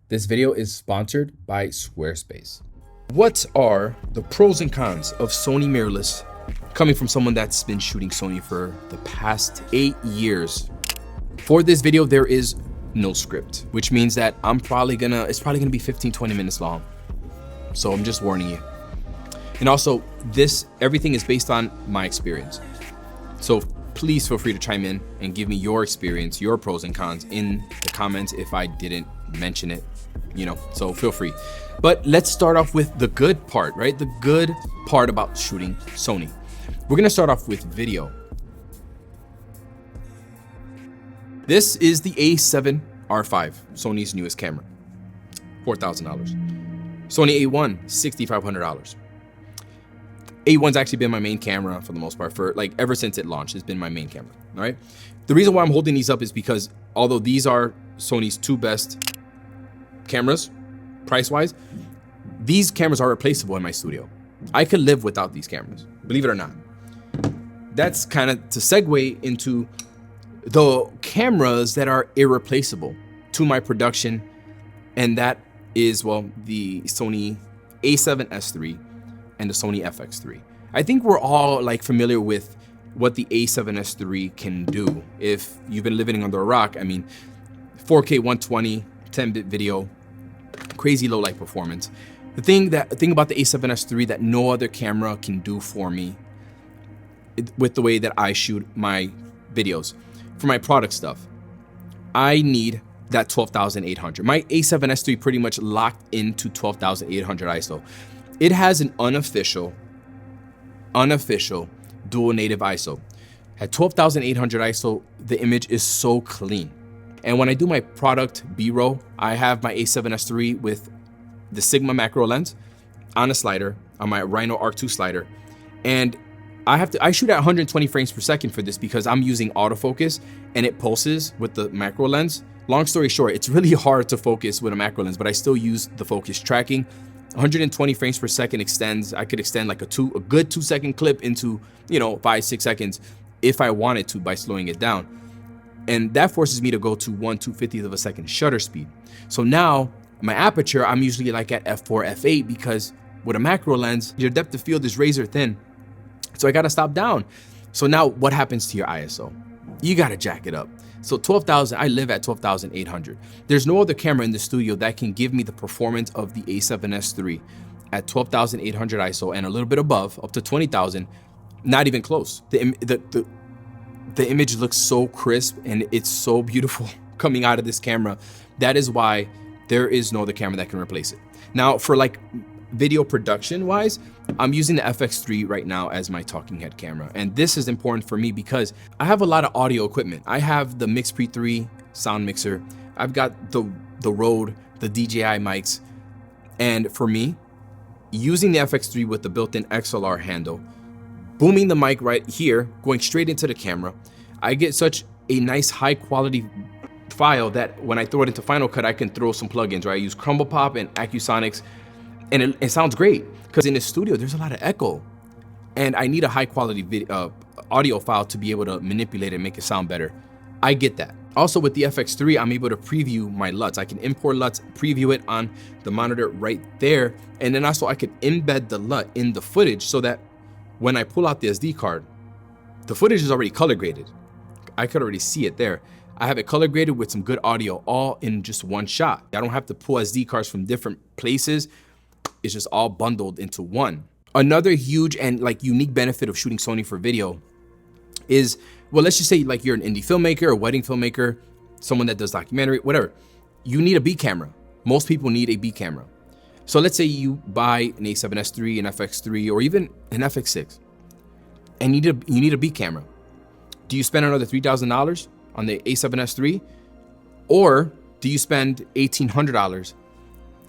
This video is sponsored by Squarespace. What are the pros and cons of Sony mirrorless coming from someone that's been shooting Sony for the past 8 years? For this video, there is no script, which means that it's probably gonna be 15-20 minutes long. So I'm just warning you. And also, everything is based on my experience. So please feel free to chime in and give me your experience, your pros and cons in the comments if I didn't mention it, so feel free. But let's start off with the good part, right? The good part about shooting Sony. We're gonna start off with video. This is the A7R5, Sony's newest camera, $4,000. Sony A1, $6,500. A1's actually been my main camera for the most part for ever since it launched. It's been my main camera, all right? The reason why I'm holding these up is because although these are Sony's two best cameras, price-wise, these cameras are replaceable in my studio. I could live without these cameras, believe it or not. That's kind of to segue into the cameras that are irreplaceable to my production, and that is, the Sony A7S III and the Sony FX3. I think we're all familiar with what the A7S III can do. If you've been living under a rock, 4K 120, 10-bit video, crazy low light performance. The thing about the A7S III that no other camera can do for me with the way that I shoot my videos, for my product stuff, I need that 12,800. My A7S III pretty much locked into 12,800 ISO. It has an unofficial dual native ISO. At 12,800 ISO, the image is so clean. And when I do my product B-roll, I have my A7S III with the Sigma macro lens on a slider, on my Rhino Arc II slider. And I shoot at 120 frames per second for this because I'm using autofocus and it pulses with the macro lens. Long story short, it's really hard to focus with a macro lens, but I still use the focus tracking. 120 frames per second I could extend a good 2-second clip into 5-6 seconds if I wanted to by slowing it down. And that forces me to go to 1/250th of a second shutter speed. So now my aperture, I'm usually at f4, f8 because with a macro lens, your depth of field is razor thin. So I gotta stop down. So now what happens to your ISO? You gotta jack it up. So 12,000, I live at 12,800. There's no other camera in the studio that can give me the performance of the A7S III at 12,800 ISO and a little bit above, up to 20,000, not even close. The image looks so crisp and it's so beautiful coming out of this camera. That is why there is no other camera that can replace it. Now for video production wise, I'm using the FX3 right now as my talking head camera. And this is important for me because I have a lot of audio equipment. I have the MixPre 3 sound mixer. I've got the Rode, the DJI mics. And for me, using the FX3 with the built-in XLR handle, booming the mic right here, going straight into the camera, I get such a nice high quality file that when I throw it into Final Cut, I can throw some plugins, right? I use Crumble Pop and Acusonics, and it sounds great because in the studio, there's a lot of echo and I need a high quality audio file to be able to manipulate it and make it sound better. I get that. Also with the FX3, I'm able to preview my LUTs. I can import LUTs, preview it on the monitor right there. And then also I could embed the LUT in the footage so that when I pull out the SD card, the footage is already color graded. I could already see it there. I have it color graded with some good audio all in just one shot. I don't have to pull SD cards from different places. It's just all bundled into one. Another huge and unique benefit of shooting Sony for video is, let's just say you're an indie filmmaker, a wedding filmmaker, someone that does documentary, whatever. You need a B camera. Most people need a B camera. So let's say you buy an A7S III, an FX3, or even an FX6, and you need a B camera. Do you spend another $3,000 on the A7S III, or do you spend $1,800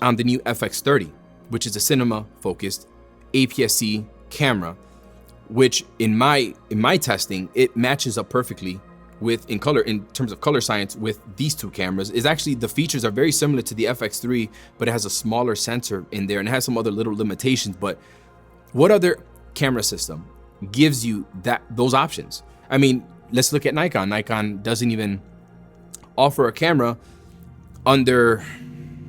on the new FX30, which is a cinema-focused APS-C camera, which in my testing, it matches up perfectly with in terms of color science with these two cameras. Is actually the features are very similar to the FX3, but it has a smaller sensor in there and it has some other little limitations. But what other camera system gives you those options? Let's look at Nikon. Nikon doesn't even offer a camera under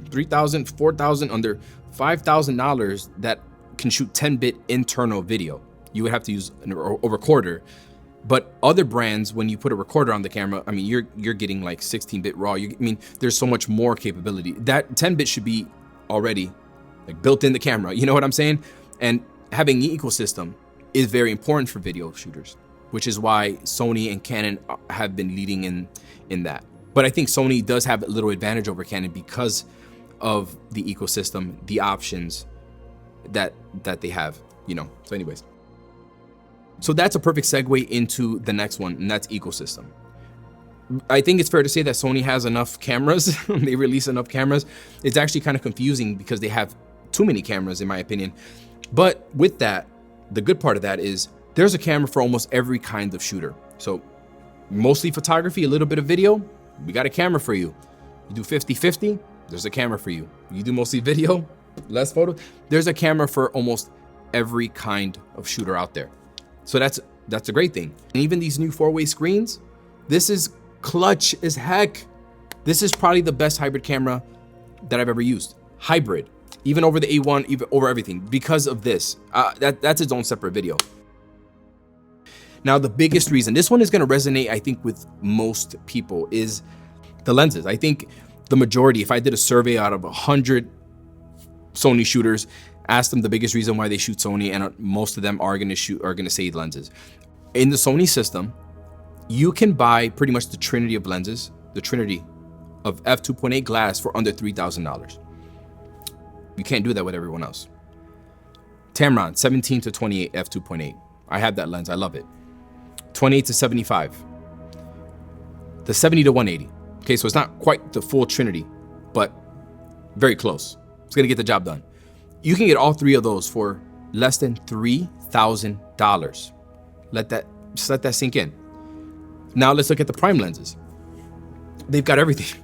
$3,000, $4,000, under $5,000 that can shoot 10-bit internal video. You would have to use a recorder. But other brands, when you put a recorder on the camera, I mean, you're getting like 16-bit raw. I mean, there's so much more capability. That 10-bit should be already like built in the camera. You know what I'm saying? And having an ecosystem is very important for video shooters, which is why Sony and Canon have been leading in that. But I think Sony does have a little advantage over Canon because of the ecosystem, the options that they have, you know. So anyways. So that's a perfect segue into the next one, and that's ecosystem. I think it's fair to say that Sony has enough cameras. They release enough cameras. It's actually kind of confusing because they have too many cameras, in my opinion. But with that, the good part of that is there's a camera for almost every kind of shooter. So mostly photography, a little bit of video, we got a camera for you. You do 50-50, there's a camera for you. You do mostly video, less photo, there's a camera for almost every kind of shooter out there. So that's a great thing. And even these new 4-way screens, this is clutch as heck. This is probably the best hybrid camera that I've ever used. Hybrid, even over the A1, even over everything, because of this. That's its own separate video. Now, the biggest reason, this one is gonna resonate, I think, with most people, is the lenses. I think the majority, if I did a survey out of 100 Sony shooters, ask them the biggest reason why they shoot Sony, and most of them are gonna say lenses. In the Sony system, you can buy pretty much the trinity of lenses, the trinity of f2.8 glass for under $3,000. You can't do that with everyone else. Tamron, 17 to 28 f2.8. I have that lens, I love it. 28 to 75. The 70 to 180. Okay, so it's not quite the full trinity, but very close. It's gonna get the job done. You can get all three of those for less than $3,000. Just let that sink in. Now let's look at the prime lenses. They've got everything.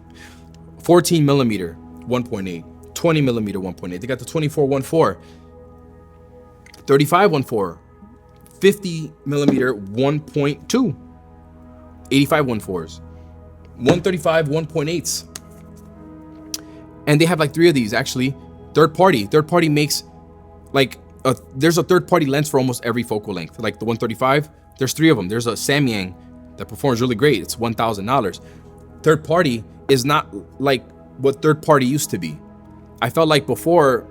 14 millimeter 1.8, 20 millimeter 1.8. They got the 24 1.4, 35 1.4, 50 millimeter 1.2, 85 1.4s, 135 1.8s. And they have like three of these actually. Third party makes like there's a third party lens for almost every focal length. Like the 135, there's three of them. There's a Samyang that performs really great. It's $1,000. Third party is not like what third party used to be. I felt like before,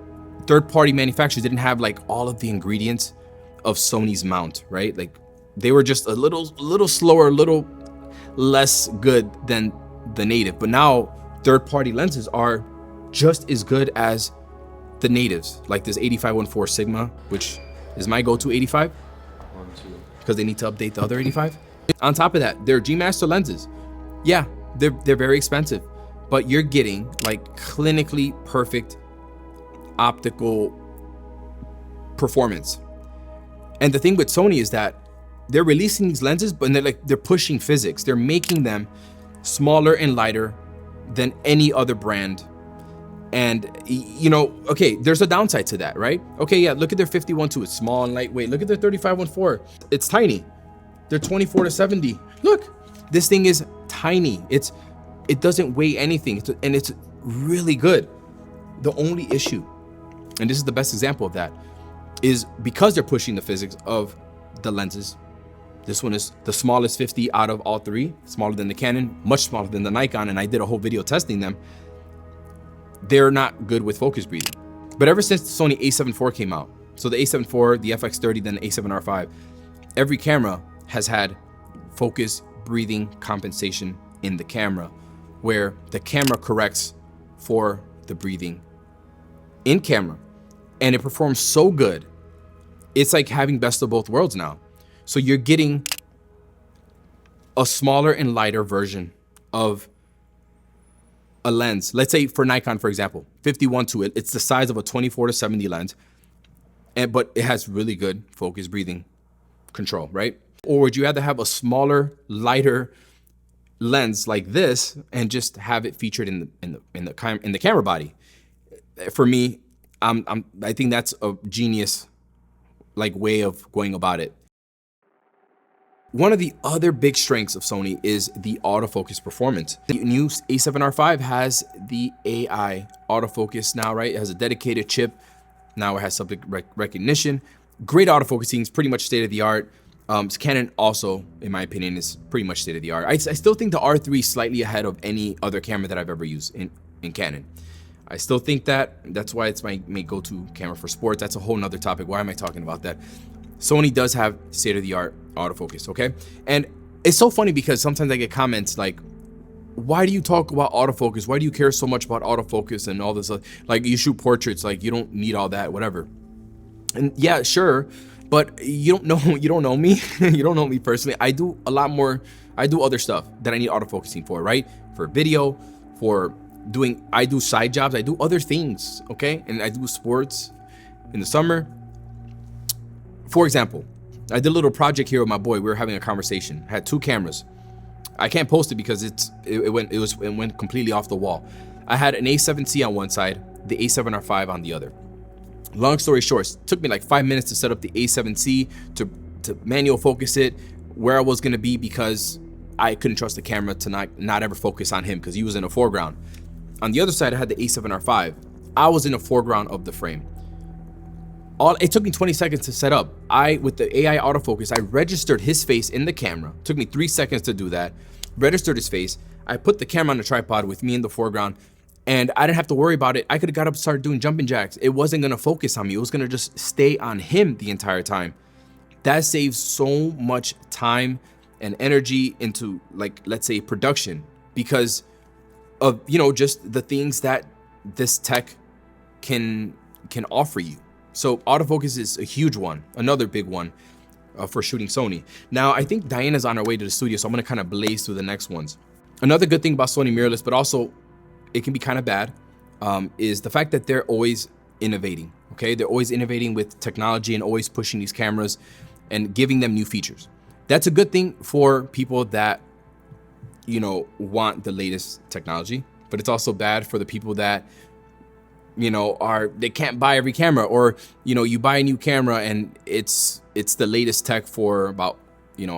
third party manufacturers didn't have like all of the ingredients of Sony's mount, right? Like they were just a little slower, a little less good than the native. But now third party lenses are just as good as the natives, like this 85 1.4 Sigma, which is my go-to 85 because they need to update the other 85. On top of that, they're G Master lenses. Yeah, they're very expensive, but you're getting like clinically perfect optical performance. And the thing with Sony is that they're releasing these lenses, but they're pushing physics. They're making them smaller and lighter than any other brand. And, you know, okay, there's a downside to that, right? Okay, yeah, look at their 51.2, it's small and lightweight. Look at their 35 1.4, it's tiny. They're 24 to 70. Look, this thing is tiny. It doesn't weigh anything, and it's really good. The only issue, and this is the best example of that, is because they're pushing the physics of the lenses. This one is the smallest 50 out of all three, smaller than the Canon, much smaller than the Nikon, and I did a whole video testing them. They're not good with focus breathing. But ever since the Sony a7 IV came out, so the a7 IV, the FX30, then the a7R5, every camera has had focus breathing compensation in the camera, where the camera corrects for the breathing in camera. And it performs so good. It's like having best of both worlds now. So you're getting a smaller and lighter version of a lens. Let's say for Nikon, for example, 51.2, it's the size of a 24 to 70 lens, but it has really good focus breathing control, right? Or would you rather have a smaller, lighter lens like this and just have it featured in the camera body? For me, I think that's a genius like way of going about it. One of the other big strengths of Sony is the autofocus performance. The new A7R5 has the AI autofocus now, right? It has a dedicated chip. Now it has subject recognition. Great autofocusing, is pretty much state of the art. Canon also, in my opinion, is pretty much state of the art. I still think the R3 is slightly ahead of any other camera that I've ever used in Canon. I still think that's why it's my go-to camera for sports. That's a whole nother topic. Why am I talking about that? Sony does have state-of-the-art autofocus, okay? And it's so funny because sometimes I get comments like, why do you talk about autofocus? Why do you care so much about autofocus and all this? Like, you shoot portraits, like you don't need all that, whatever. And yeah, sure, but you don't know me. You don't know me personally. I do a lot more. I do other stuff that I need autofocusing for, right? For video, I do side jobs. I do other things, okay? And I do sports in the summer. For example, I did a little project here with my boy. We were having a conversation. I had 2 cameras. I can't post it because it went completely off the wall. I had an A7C on one side, the A7R5 on the other. Long story short, it took me like 5 minutes to set up the A7C to manual focus it where I was gonna be because I couldn't trust the camera to not ever focus on him because he was in the foreground. On the other side, I had the A7R5. I was in the foreground of the frame. It took me 20 seconds to set up. With the AI autofocus, I registered his face in the camera. It took me 3 seconds to do that. Registered his face. I put the camera on the tripod with me in the foreground, and I didn't have to worry about it. I could have got up and started doing jumping jacks. It wasn't gonna focus on me. It was gonna just stay on him the entire time. That saves so much time and energy into, like, let's say production, because of, just the things that this tech can offer you. So autofocus is a huge one, another big one for shooting Sony. Now, I think Diana's on her way to the studio, so I'm gonna kind of blaze through the next ones. Another good thing about Sony mirrorless, but also it can be kind of bad, is the fact that they're always innovating, okay? They're always innovating with technology and always pushing these cameras and giving them new features. That's a good thing for people that, want the latest technology, but it's also bad for the people that, they can't buy every camera, or, you buy a new camera and it's the latest tech for about,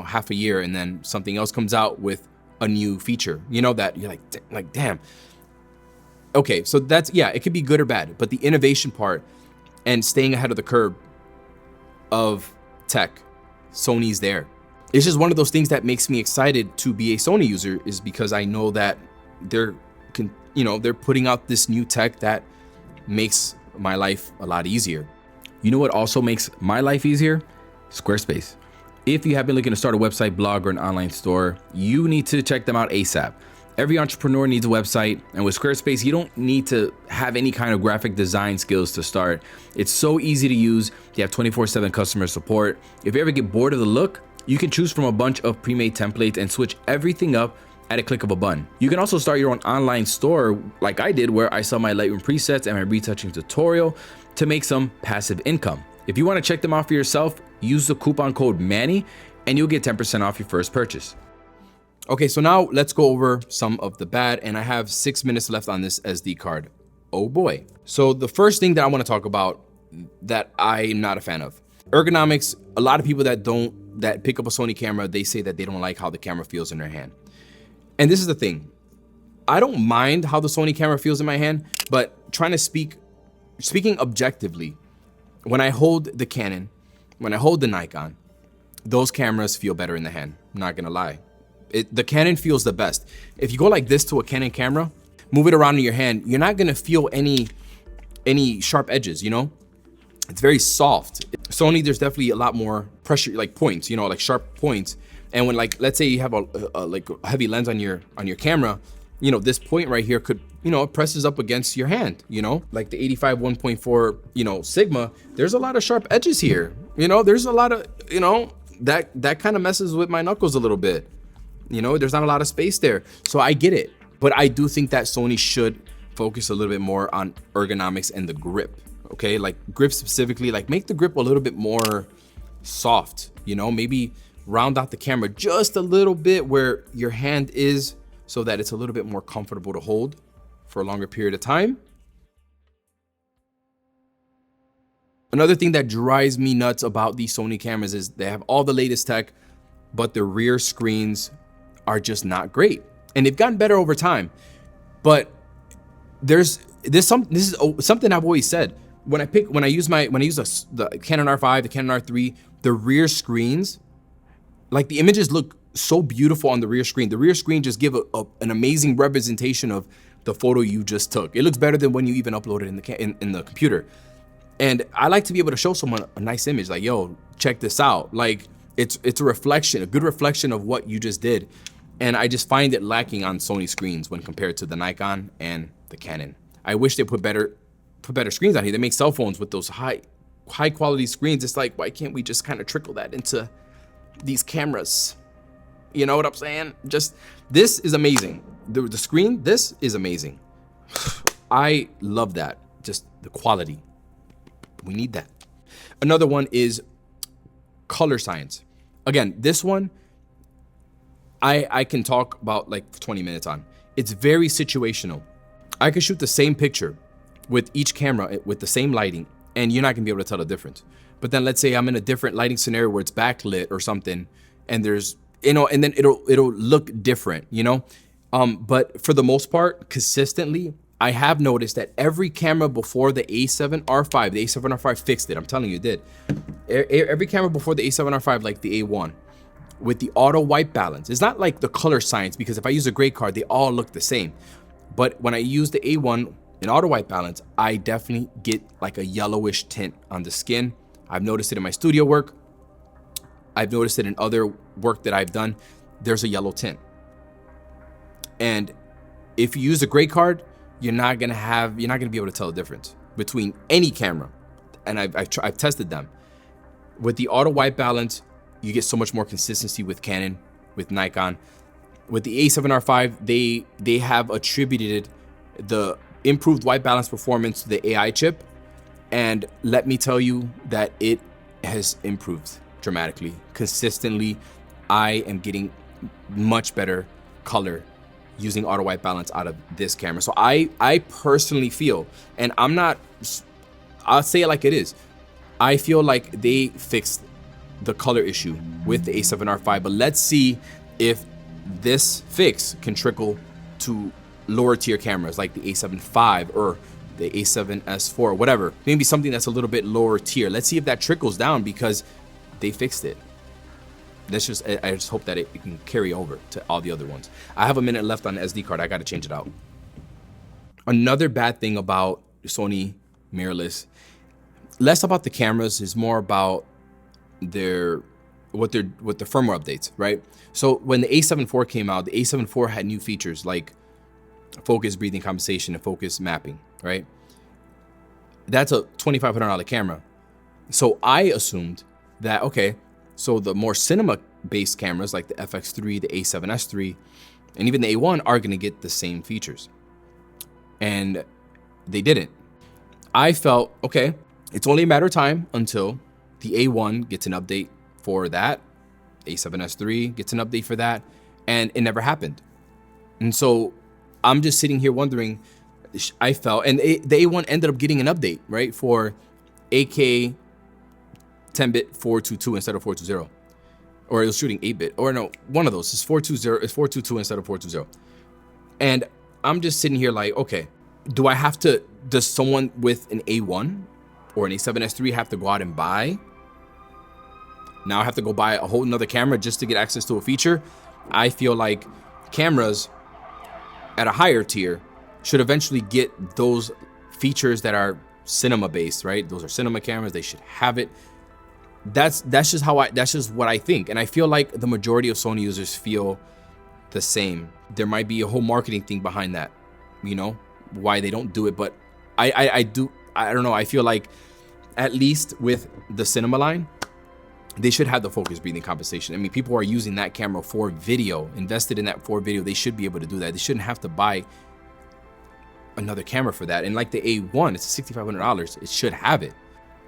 half a year, and then something else comes out with a new feature, that you're like, damn. Okay, so it could be good or bad, but the innovation part and staying ahead of the curve of tech, Sony's there. It's just one of those things that makes me excited to be a Sony user, is because I know that they're putting out this new tech that makes my life a lot easier. You know what also makes my life easier? Squarespace. If you have been looking to start a website, blog, or an online store, you need to check them out ASAP. Every entrepreneur needs a website, and with Squarespace, you don't need to have any kind of graphic design skills to start. It's so easy to use. You have 24/7 customer support. If you ever get bored of the look, you can choose from a bunch of pre-made templates and switch everything up at a click of a button. You can also start your own online store like I did, where I sell my Lightroom presets and my retouching tutorial to make some passive income. If you want to check them out for yourself, use the coupon code Manny and you'll get 10% off your first purchase. Okay, so now let's go over some of the bad, and I have 6 minutes left on this SD card. Oh boy. So the first thing that I want to talk about that I'm not a fan of, ergonomics. A lot of people that pick up a Sony camera, they say that they don't like how the camera feels in their hand. And this is the thing. I don't mind how the Sony camera feels in my hand, but speaking objectively, when I hold the Canon, when I hold the Nikon, those cameras feel better in the hand. I'm not gonna lie. The Canon feels the best. If you go like this to a Canon camera, move it around in your hand, you're not gonna feel any sharp edges, It's very soft. Sony, there's definitely a lot more pressure, like points, like sharp points. And when, like, let's say you have a heavy lens on your camera, this point right here could, it presses up against your hand, like the 85 1.4, Sigma, there's a lot of sharp edges here. There's a lot of, that kind of messes with my knuckles a little bit. There's not a lot of space there. So I get it. But I do think that Sony should focus a little bit more on ergonomics and the grip. Okay, like grip specifically, like make the grip a little bit more soft, maybe round out the camera just a little bit where your hand is, so that it's a little bit more comfortable to hold for a longer period of time. Another thing that drives me nuts about these Sony cameras is they have all the latest tech, but the rear screens are just not great. And they've gotten better over time. But this is something I've always said. When I use the Canon R5, the Canon R3, the rear screens, like the images look so beautiful on the rear screen. The rear screen just give an amazing representation of the photo you just took. It looks better than when you even upload it in the computer. And I like to be able to show someone a nice image, like, yo, check this out. Like it's a reflection, a good reflection of what you just did. And I just find it lacking on Sony screens when compared to the Nikon and the Canon. I wish they put better screens on here. They make cell phones with those high quality screens. It's like, why can't we just kind of trickle that into these cameras? You know what I'm saying? Just, this is amazing. The screen, this is amazing. I love that. Just the quality. We need that. Another one is color science. Again, this one, I can talk about like 20 minutes on. It's very situational. I could shoot the same picture with each camera with the same lighting, and you're not gonna be able to tell the difference. But then let's say I'm in a different lighting scenario where it's backlit or something, and there's, you know, and then it'll look different, you know? But for the most part, consistently, I have noticed that every camera before the A7R5, the A7R5 fixed it. I'm telling you, it did. Every camera before the A7R5, like the A1, with the auto white balance. It's not like the color science, because if I use a gray card, they all look the same. But when I use the A1 in auto white balance, I definitely get like a yellowish tint on the skin. I've noticed it in my studio work. I've noticed it in other work that I've done. There's a yellow tint. And if you use a gray card, you're not gonna be able to tell the difference between any camera. And I've tested them. With the auto white balance, you get so much more consistency with Canon, with Nikon. With the A7R5, they have attributed the improved white balance performance to the AI chip. And let me tell you that it has improved dramatically. Consistently, I am getting much better color using auto white balance out of this camera. So I personally feel, and I'll say it like it is, I feel like they fixed the color issue with the A7R5, but let's see if this fix can trickle to lower tier cameras like the A7 IV or the A7S IV, whatever. Maybe something that's a little bit lower tier. Let's see if that trickles down, because they fixed it. I just hope that it can carry over to all the other ones. I have a minute left on the SD card. I got to change it out. Another bad thing about Sony mirrorless, less about the cameras, is more about what the firmware updates, right? So when the A7 IV came out, the A7 IV had new features like focus breathing compensation and focus mapping, right? That's a $2,500 camera. So I assumed that, okay, so the more cinema-based cameras like the FX3, the A7S III, and even the A1 are gonna get the same features. And they didn't. I felt, okay, it's only a matter of time until the A1 gets an update for that, A7S III gets an update for that, and it never happened. And so I'm just sitting here wondering, I felt, and the A1 ended up getting an update, right, for AK 10-bit 422 instead of 420, or it was shooting 8-bit, or no, one of those is 420, it's 422 instead of 420. And I'm just sitting here like, okay, does someone with an A1 or an A7S III have to go out and buy? Now I have to go buy a whole nother camera just to get access to a feature? I feel like cameras at a higher tier should eventually get those features that are cinema based, right? Those are cinema cameras, they should have it. That's just what I think. And I feel like the majority of Sony users feel the same. There might be a whole marketing thing behind that, you know, why they don't do it. But I don't know. I feel like at least with the cinema line, they should have the focus breathing compensation. I mean, people are using that camera for video, invested in that for video. They should be able to do that. They shouldn't have to buy another camera for that. And like the A1, it's $6,500. It should have it.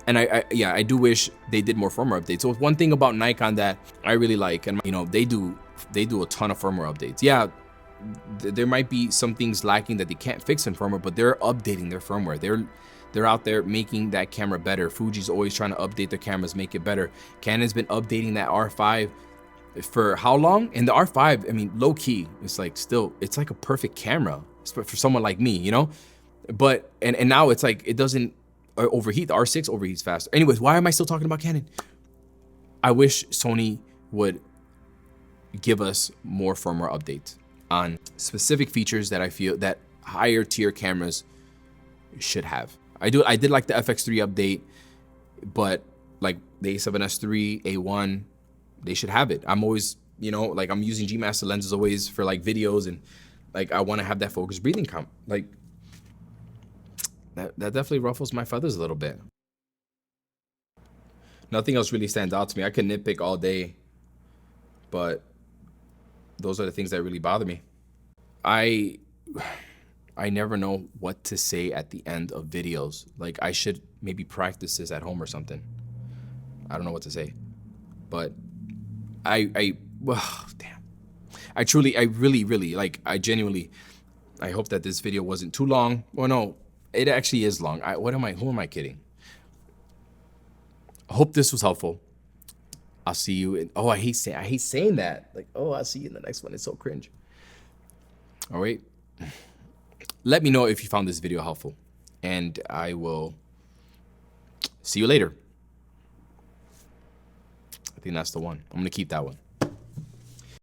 And I do wish they did more firmware updates. So one thing about Nikon that I really like, and you know, they do a ton of firmware updates. Yeah, there might be some things lacking that they can't fix in firmware, but they're updating their firmware. They're out there making that camera better. Fuji's always trying to update their cameras, make it better. Canon's been updating that R5 for how long? And the R5, I mean, low key, it's like still, it's like a perfect camera for someone like me, you know? But, and now it's like, it doesn't overheat. The R6 overheats faster. Anyways, why am I still talking about Canon? I wish Sony would give us more firmware updates on specific features that I feel that higher tier cameras should have. I did like the FX3 update, but like the A7S III, A1, they should have it. I'm always, you know, like I'm using G Master lenses always for like videos, and like I want to have that focus breathing count. Like that definitely ruffles my feathers a little bit. Nothing else really stands out to me. I could nitpick all day, but those are the things that really bother me. I never know what to say at the end of videos. Like I should maybe practice this at home or something. I don't know what to say, but well, damn. I really, like, I genuinely, I hope that this video wasn't too long. Well, no, it actually is long. Who am I kidding? I hope this was helpful. I'll see you in, oh, I hate saying that. Like, oh, I'll see you in the next one. It's so cringe. All right. Let me know if you found this video helpful, and I will see you later. I think that's the one. I'm gonna keep that one.